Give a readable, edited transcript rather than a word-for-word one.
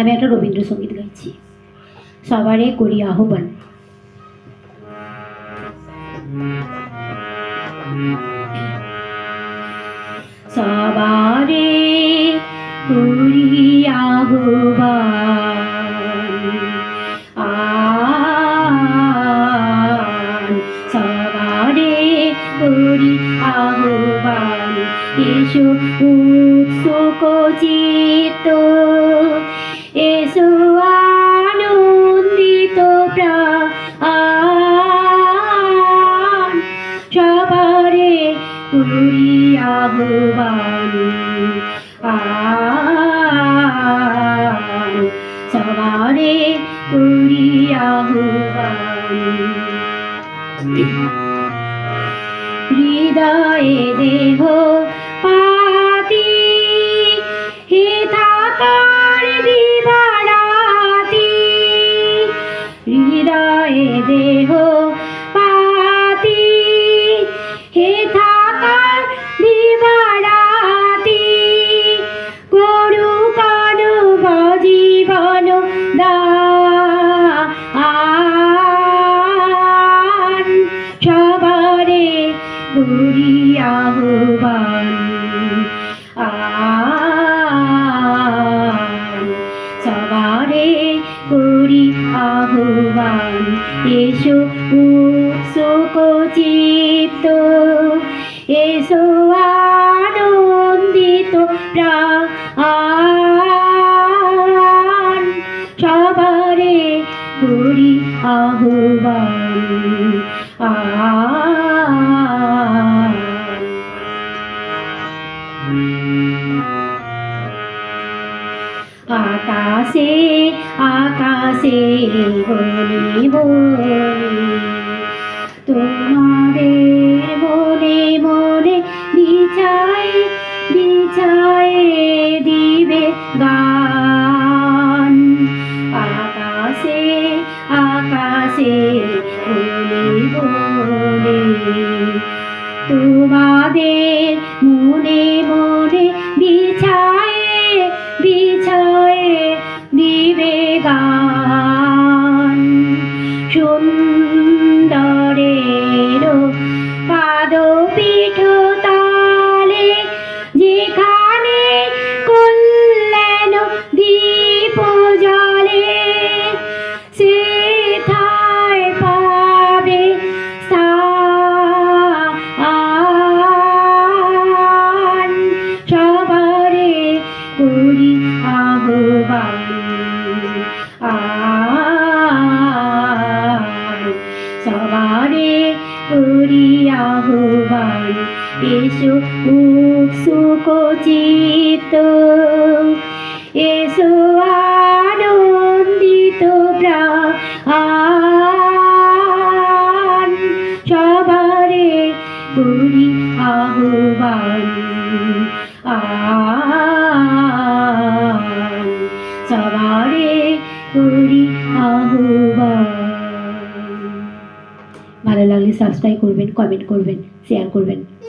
আমি একটা রবীন্দ্রসঙ্গীত গাইছি। সবারে করি আহ্বান। সবারে করি আহ্বান, সবারে করি আহ্বান, এসো উৎসুক চিত্ত, এসো আনন্দিত প্রাণ, সবারে করি আহ্বান, সবারে করি আহ্বান। হৃদয়ে দেহ পাতি হে থাকার দিবারাতি, হৃদয়ে দেহ পাতি হে থাকার দিবারাতি, করুক জীবন দান, সবারে করি আহ্বান, সবারে করি আহ্বান, এসো উৎসুক চিত্ত, এসো আনন্দিত প্রাণ, সবারে করি আহ্বান, আকাশে আকাশে বলি বলি তোমাদের মনে মনে বিছায় বিছায় দিবে গান, আকাশে আকাশে বলি বলি তোমাদের মনে মনে বিছায় বিছায় দিবে গান, সুন্দরের পাদপীঠ তালে যেখানে কল্যাণ দীপ জ্বলে, সেথায় পাবে স্থান, সবারে করি আহ্বান, সবারে করি আহ্বান, এসো উৎসুক চিত্ত, এসো আনন্দিত প্রাণ, সবারে করি আহ্বান, সবারে করি আহ্বান। ভালো লাগলে সাবস্ক্রাইব করবেন, কমেন্ট করবেন, শেয়ার করবেন।